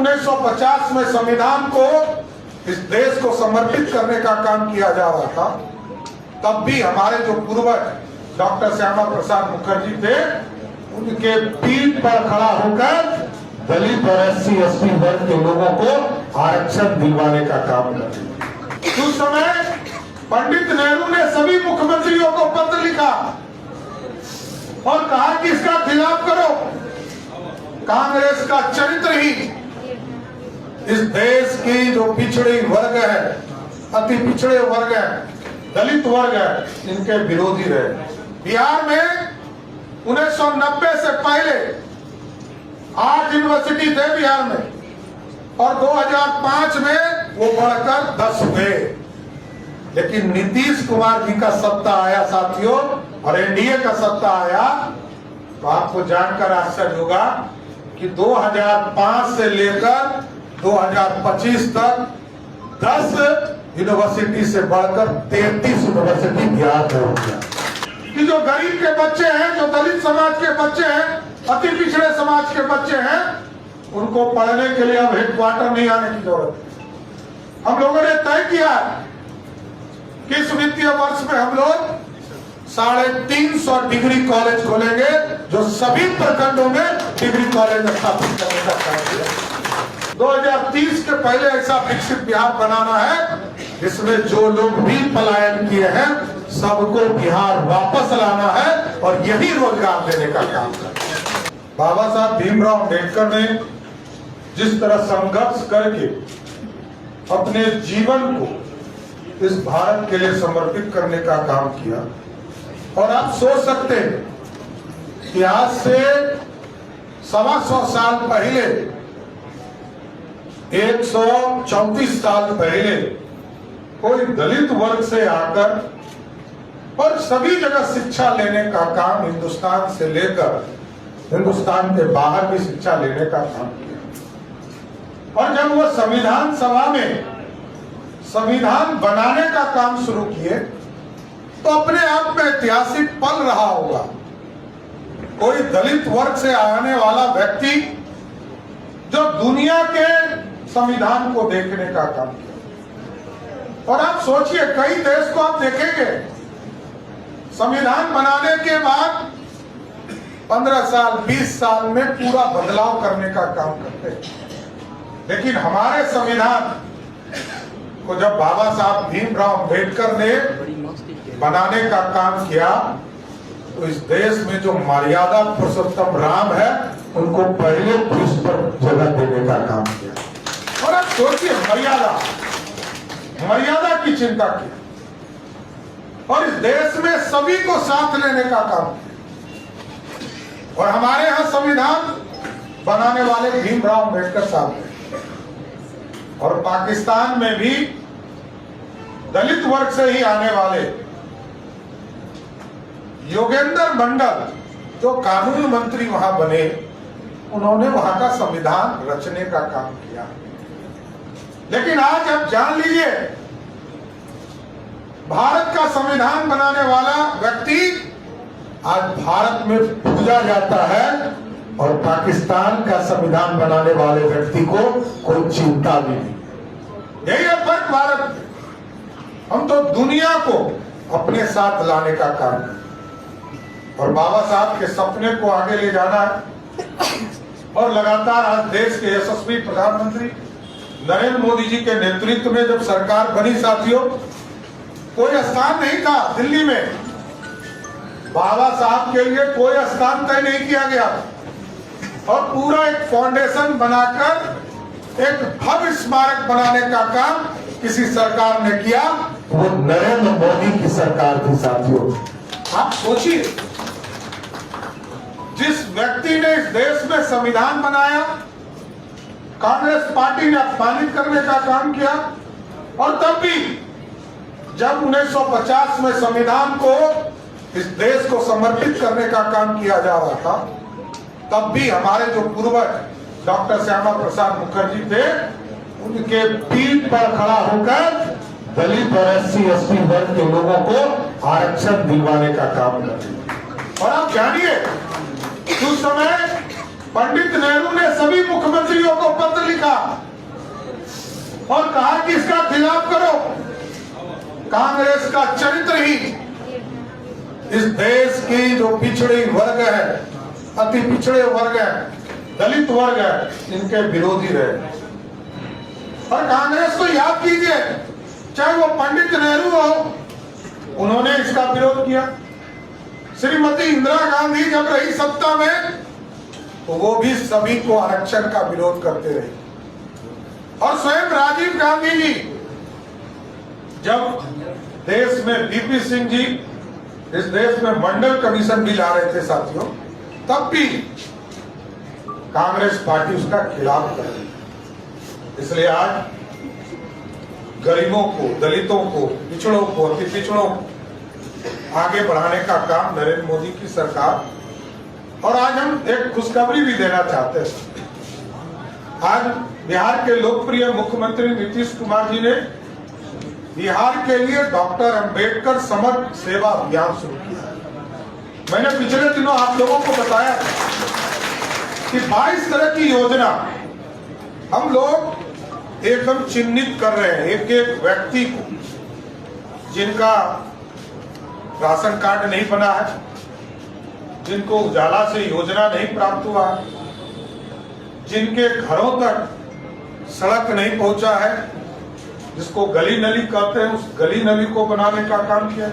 1950 में संविधान को इस देश को समर्पित करने का काम किया जा रहा था, तब भी हमारे जो पूर्वज डॉक्टर श्यामा प्रसाद मुखर्जी थे, उनके पीठ पर खड़ा होकर दलित और SC/ST वर्ग के लोगों को आरक्षण दिलवाने का काम करते। उस समय पंडित नेहरू ने सभी मुख्यमंत्रियों को पत्र लिखा और कहा कि इसका खिलाफ करो। कांग्रेस का चरित्र ही इस देश की जो पिछड़ी वर्ग है, अति पिछड़े वर्ग है, दलित वर्ग है, इनके विरोधी रहे। बिहार में 1990 से पहले 8 यूनिवर्सिटी थे बिहार में और 2005 में वो बढ़कर 10 हुए। लेकिन नीतीश कुमार जी का सत्ता आया साथियों और एनडीए का सत्ता आया, तो आपको जानकर आश्चर्य होगा कि 2005 से लेकर 2025 तक 10 यूनिवर्सिटी से बढ़कर 33 यूनिवर्सिटी बिहार में हो गया। कि जो गरीब के बच्चे हैं, जो दलित समाज के बच्चे हैं, अति पिछड़े समाज के बच्चे हैं, उनको पढ़ने के लिए अब हेडक्वार्टर नहीं आने की जरूरत है। हम लोगों ने तय किया कि इस वित्तीय वर्ष में हम लोग 350 डिग्री कॉलेज खोलेंगे, जो सभी प्रखंडों में डिग्री कॉलेज स्थापित करने का काम किया। 2030 के पहले ऐसा विकसित बिहार बनाना है जिसमें जो लोग भी पलायन किए हैं सबको बिहार वापस लाना है और यही रोजगार देने का काम है। बाबा साहब भीमराव अम्बेडकर ने जिस तरह संघर्ष करके अपने जीवन को इस भारत के लिए समर्पित करने का काम किया, और आप सोच सकते हैं कि आज से 125 साल पहले, 134 साल पहले कोई दलित वर्ग से आकर और सभी जगह शिक्षा लेने का काम, हिंदुस्तान से लेकर हिंदुस्तान के बाहर भी शिक्षा लेने का काम किया। और जब वो संविधान सभा में संविधान बनाने का काम शुरू किए तो अपने आप में ऐतिहासिक पल रहा होगा। कोई दलित वर्ग से आने वाला व्यक्ति जो दुनिया के संविधान को देखने का काम किया। और आप सोचिए, कई देश को आप देखेंगे संविधान बनाने के बाद 15 साल 20 साल में पूरा बदलाव करने का काम करते हैं। लेकिन हमारे संविधान को जब बाबा साहब भीमराव अम्बेडकर ने बनाने का काम किया तो इस देश में जो मर्यादा पुरुषोत्तम राम है उनको पहले पृष्ठ पर जगह देने का काम किया। और आप सोचिए, मर्यादा की चिंता की और इस देश में सभी को साथ लेने का काम किया। और हमारे यहाँ संविधान बनाने वाले भीमराव अम्बेडकर साहब हैं। और पाकिस्तान में भी दलित वर्ग से ही आने वाले योगेंद्र मंडल जो कानून मंत्री वहां बने, उन्होंने वहां का संविधान रचने का काम किया। लेकिन आज आप जान लीजिए, भारत का संविधान बनाने वाला व्यक्ति आज भारत में पूजा जाता है और पाकिस्तान का संविधान बनाने वाले व्यक्ति को कोई चिंता भी नहीं। यही है फर्क भारत में। हम तो दुनिया को अपने साथ लाने का काम करते और बाबा साहब के सपने को आगे ले जाना है। और लगातार आज देश के यशस्वी प्रधानमंत्री नरेंद्र मोदी जी के नेतृत्व में जब सरकार बनी साथियों, कोई स्थान नहीं था दिल्ली में, बाबा साहब के लिए कोई स्थान तय नहीं किया गया और पूरा एक फाउंडेशन बनाकर एक भव्य स्मारक बनाने का काम किसी सरकार ने किया, वो नरेंद्र मोदी की सरकार थी साथियों। आप सोचिए, जिस व्यक्ति ने इस देश में संविधान बनाया, कांग्रेस पार्टी ने अपमानित करने का काम किया। और तब भी जब 1950 में संविधान को इस देश को समर्पित करने का काम किया जा रहा था, तब भी हमारे जो पूर्वज डॉक्टर श्यामा प्रसाद मुखर्जी थे, उनके पीठ पर खड़ा होकर दलित और SC/ST वर्ग के लोगों को आरक्षण दिलवाने का काम करते। और आप जानिए, उस समय पंडित नेहरू ने सभी मुख्यमंत्रियों को पत्र लिखा और कहा कि इसका खिलाफ करो। कांग्रेस का चरित्र ही इस देश की जो पिछड़ी वर्ग है, अति पिछड़े वर्ग है, दलित वर्ग है, इनके विरोधी रहे। और कांग्रेस को याद कीजिए, चाहे वो पंडित नेहरू हो, उन्होंने इसका विरोध किया। श्रीमती इंदिरा गांधी जब रही सत्ता में तो वो भी सभी को आरक्षण का विरोध करते रहे। और स्वयं राजीव गांधी जी जब देश में वीपी सिंह जी इस देश में मंडल कमीशन भी ला रहे थे साथियों, तब भी कांग्रेस पार्टी उसका खिलाफ कर रही। इसलिए आज गरीबों को, दलितों को, पिछड़ों को, अति पिछड़ों को आगे बढ़ाने का काम नरेंद्र मोदी की सरकार। और आज हम एक खुशखबरी भी देना चाहते हैं। आज बिहार के लोकप्रिय मुख्यमंत्री नीतीश कुमार जी ने बिहार के लिए डॉक्टर अंबेडकर समग्र सेवा अभियान शुरू किया। मैंने पिछले दिनों आप लोगों को बताया कि 22 तरह की योजना हम लोग एकदम चिन्हित कर रहे हैं, एक एक व्यक्ति को जिनका राशन कार्ड नहीं बना है, जिनको उजाला से योजना नहीं प्राप्त हुआ है, जिनके घरों तक सड़क नहीं पहुंचा है, जिसको गली नली कहते हैं, उस गली नली को बनाने का काम किया।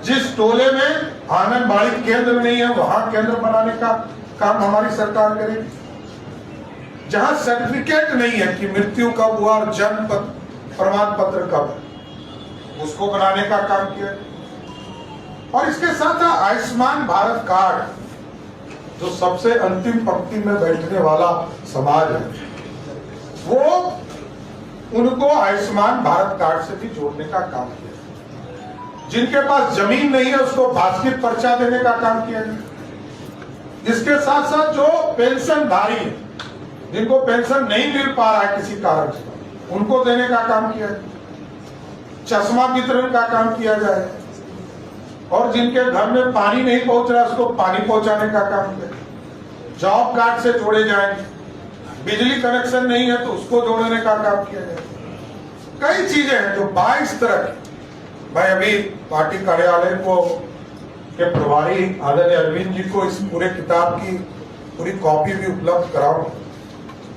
जिस टोले में आंगनबाड़ी केंद्र नहीं है, वहां केंद्र बनाने का काम हमारी सरकार करेगी। जहां सर्टिफिकेट नहीं है कि मृत्यु कब हुआ और जन्म प्रमाण पत्र कब है, उसको बनाने का काम किया। और इसके साथ आयुष्मान भारत कार्ड, जो सबसे अंतिम पंक्ति में बैठने वाला समाज है, वो उनको आयुष्मान भारत कार्ड से भी जोड़ने का काम किया। जिनके पास जमीन नहीं है उसको वार्षिक पर्चा देने का काम किया गया। इसके साथ साथ जो पेंशनधारी है, जिनको पेंशन नहीं मिल पा रहा है किसी कारण से, उनको देने का काम किया। चश्मा वितरण का काम किया जाए। और जिनके घर में पानी नहीं पहुंच रहा उसको पानी पहुंचाने का काम किया। जॉब कार्ड से जोड़े जाएंगे। बिजली कनेक्शन नहीं है तो उसको जोड़ने का काम किया जाए। कई चीजें हैं जो 22 तरह की। मैं अभी पार्टी कार्यालय को के प्रभारी आदरणीय अरविंद जी को इस पूरे किताब की पूरी कॉपी भी उपलब्ध कराऊंगा।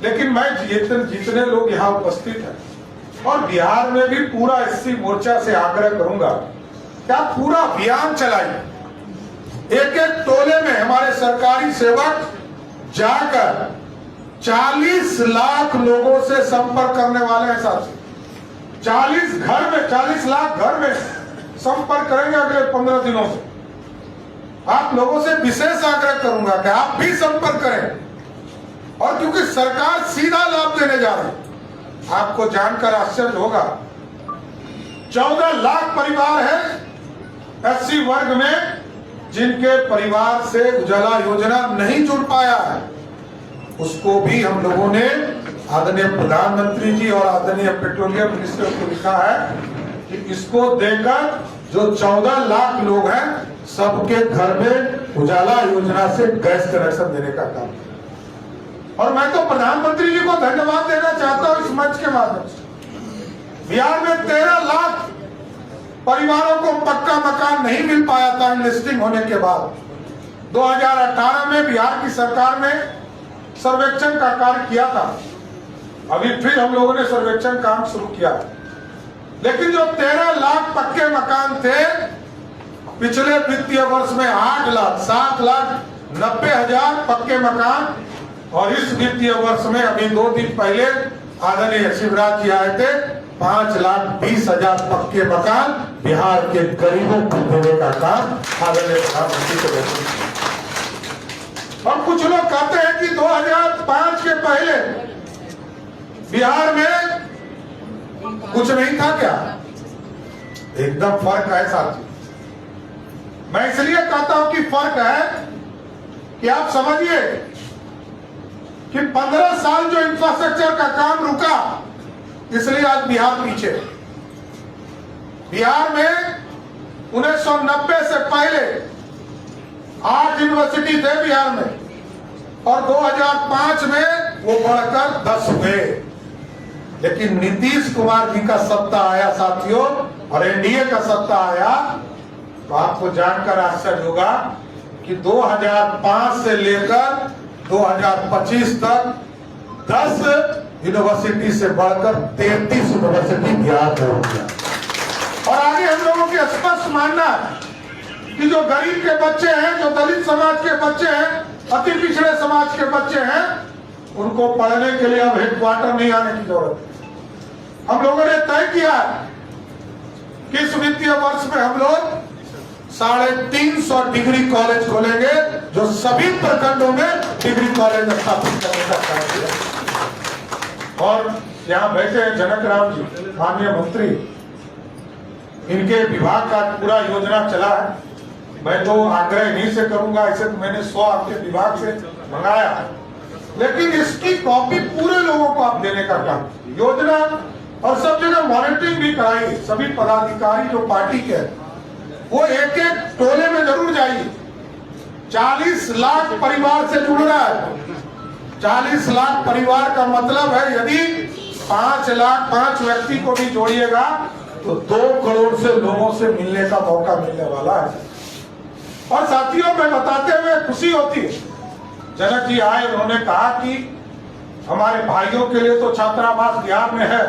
लेकिन मैं जितने लोग यहाँ उपस्थित हैं और बिहार में भी पूरा एससी मोर्चा से आग्रह करूंगा क्या पूरा अभियान चलाइए। एक एक टोले में हमारे सरकारी सेवक जाकर 40 लाख लोगों से संपर्क करने वाले हैं साथी। 40 लाख घर में संपर्क करेंगे अगले 15 दिनों से। आप लोगों से विशेष आग्रह करूंगा कि आप भी संपर्क करें। और क्योंकि सरकार सीधा लाभ देने जा रही है, आपको जानकर आश्चर्य होगा 14 लाख परिवार है एससी वर्ग में जिनके परिवार से उजाला योजना नहीं जुड़ पाया है। उसको भी हम लोगों ने आदरणीय प्रधानमंत्री जी और आदरणीय पेट्रोलियम मिनिस्टर को लिखा है कि इसको देकर जो 14 लाख लोग हैं सबके घर में उजाला योजना से गैस कनेक्शन देने का काम। और मैं तो प्रधानमंत्री जी को धन्यवाद देना चाहता हूं इस मंच के माध्यम से। बिहार में 13 लाख परिवारों को पक्का मकान नहीं मिल पाया था लिस्टिंग होने के बाद। 2018 में बिहार की सरकार ने सर्वेक्षण का कार्य किया था। अभी फिर हम लोगों ने सर्वेक्षण काम शुरू किया। लेकिन जो 13 लाख पक्के मकान थे, पिछले वित्तीय वर्ष में 8,07,90,000 पक्के मकान, और इस वित्तीय वर्ष में अभी 2 दिन पहले आदरणीय शिवराज जी आए थे, 5,20,000 पक्के मकान बिहार के गरीबों को देने का काम आदरणीय प्रधानमंत्री को देते। और कुछ लोग कहते हैं कि 2005 के पहले बिहार में कुछ नहीं था क्या? एकदम फर्क है साथी। मैं इसलिए कहता हूं कि फर्क है कि आप समझिए कि 15 साल जो इंफ्रास्ट्रक्चर का काम रुका, इसलिए आज बिहार पीछे। बिहार में 1990 से पहले 8 यूनिवर्सिटी थे बिहार में, और 2005 में वो बढ़कर 10 हुए। लेकिन नीतीश कुमार जी का सत्ता आया साथियों और एनडीए का सत्ता आया तो आपको जानकर आश्चर्य होगा कि 2005 से लेकर 2025 तक 10 यूनिवर्सिटी से बढ़कर 33 यूनिवर्सिटी बिहार में हो गया। और आगे हम लोगों की स्पष्ट मानना है कि जो गरीब के बच्चे हैं, जो दलित समाज के बच्चे हैं, अति पिछड़े समाज के बच्चे हैं, उनको पढ़ने के लिए अब हेडक्वार्टर नहीं आने की जरूरत है। हम लोगों ने तय किया कि इस वित्तीय वर्ष में हम लोग 350 डिग्री कॉलेज खोलेंगे, जो सभी प्रखंडों में डिग्री कॉलेज स्थापित करने का कार्य किया। और यहाँ बैठे हैं जनक राम जी, माननीय मंत्री, इनके विभाग का पूरा योजना चला है। मैं तो आग्रह नहीं से करूंगा, ऐसे तो मैंने 100 आपके विभाग से मंगाया, लेकिन इसकी कॉपी पूरे लोगों को आप देने का काम योजना और सब जगह मॉनिटरिंग भी कराई। सभी पदाधिकारी जो पार्टी के वो एक एक टोले में जरूर जाइए। 40 लाख परिवार से जुड़ रहा है। 40 लाख परिवार का मतलब है यदि 5 व्यक्ति को भी जोड़िएगा तो 2 करोड़ से लोगों से मिलने का मौका मिलने वाला है। और साथियों में बताते हुए खुशी होती है, जनक जी आए, उन्होंने कहा कि हमारे भाइयों के लिए तो छात्रावास बिहार में है,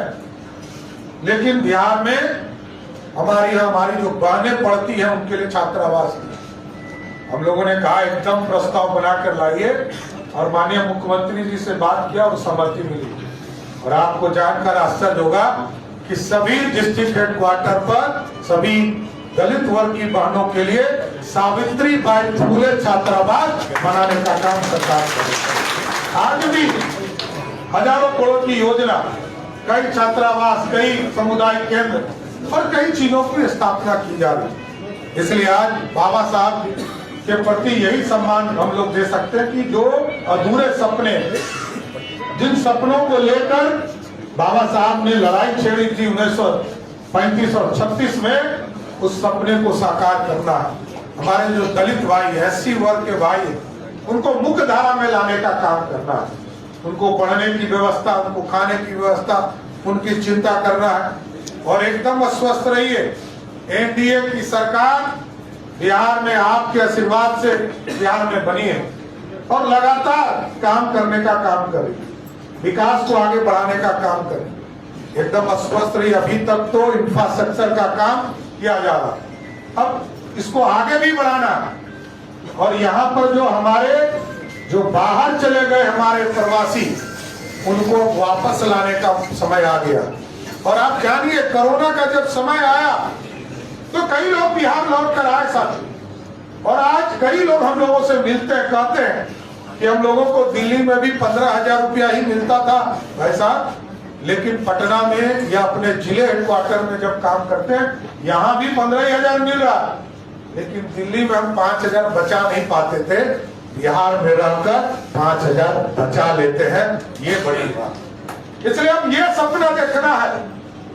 लेकिन बिहार में हमारी जो बहनें पढ़ती हैं उनके लिए छात्रावास नहीं। हम लोगों ने कहा एकदम प्रस्ताव बनाकर लाइए, और माननीय मुख्यमंत्री जी से बात किया और सहमति मिली। और आपको जानकर आश्चर्य होगा कि सभी डिस्ट्रिक्ट हेडक्वार्टर पर सभी दलित वर्ग की बहनों के लिए सावित्रीबाई फुले छात्रावास बनाने का काम सरकार करेगी। आज भी हजारों करोड़ की योजना, कई छात्रावास, कई सामुदायिक केंद्र और कई चीजों की स्थापना की जा रही। इसलिए आज बाबा साहब के प्रति यही सम्मान हम लोग दे सकते हैं कि जो अधूरे सपने, जिन सपनों को लेकर बाबा साहब ने लड़ाई छेड़ी थी 1935 और 36 में, उस सपने को साकार करना है। हमारे जो दलित भाई, एससी वर्ग के भाई, उनको मुख्य धारा में लाने का काम करना है। उनको पढ़ने की व्यवस्था, उनको खाने की व्यवस्था, उनकी चिंता करना है। और एकदम अस्वस्थ रहिए, एनडीए की सरकार बिहार में आपके आशीर्वाद से बिहार में बनी है और लगातार काम करने का काम करेगी, विकास को आगे बढ़ाने का काम करेगी। एकदम अस्वस्थ रहिए। अभी तक तो इंफ्रास्ट्रक्चर का काम किया जा रहा है, अब इसको आगे भी बढ़ाना है। और यहाँ पर जो हमारे जो बाहर चले गए हमारे प्रवासी, उनको वापस लाने का समय आ गया। और आप जानिए, कोरोना का जब समय आया तो कई लोग बिहार लौट कर आए साथ, और आज कई लोग हम लोगों से मिलते हैं, कहते हैं कि हम लोगों को दिल्ली में भी 15,000 रुपया ही मिलता था भाई साहब, लेकिन पटना में या अपने जिले हेडक्वार्टर में जब काम करते हैं यहाँ भी 15,000 मिल रहा, लेकिन दिल्ली में हम 5,000 बचा नहीं पाते थे, बिहार में रहकर 5,000 बचा लेते हैं। ये बड़ी बात। इसलिए अब ये सपना देखना है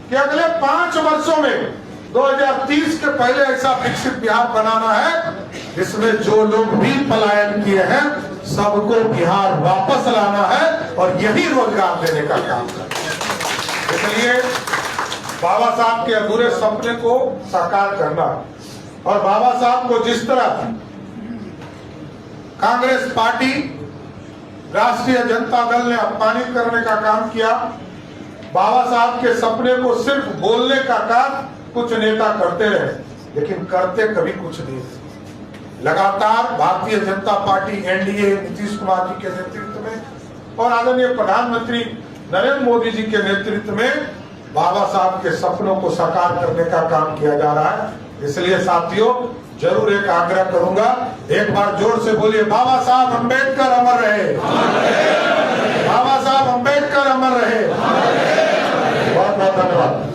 कि अगले 5 वर्षों में 2030 के पहले ऐसा विकसित बिहार बनाना है जिसमें जो लोग भी पलायन किए हैं सबको बिहार वापस लाना है, और यही रोजगार देने का काम है। इसलिए बाबा साहब के अधूरे सपने को साकार करना, और बाबा साहब को जिस तरह कांग्रेस पार्टी, राष्ट्रीय जनता दल ने अपमानित करने का काम किया, बाबा साहब के सपने को सिर्फ बोलने का काम कुछ नेता करते रहे, लेकिन करते कभी कुछ नहीं। लगातार भारतीय जनता पार्टी, एनडीए, नीतीश कुमार जी के नेतृत्व में और आदरणीय प्रधानमंत्री नरेंद्र मोदी जी के नेतृत्व में बाबा साहब के सपनों को साकार करने का काम किया जा रहा है। इसलिए साथियों, जरूर एक आग्रह करूंगा, एक बार जोर से बोलिए, बाबा साहब अम्बेडकर अमर रहे, बाबा साहब अम्बेडकर अमर रहे। बहुत बहुत धन्यवाद।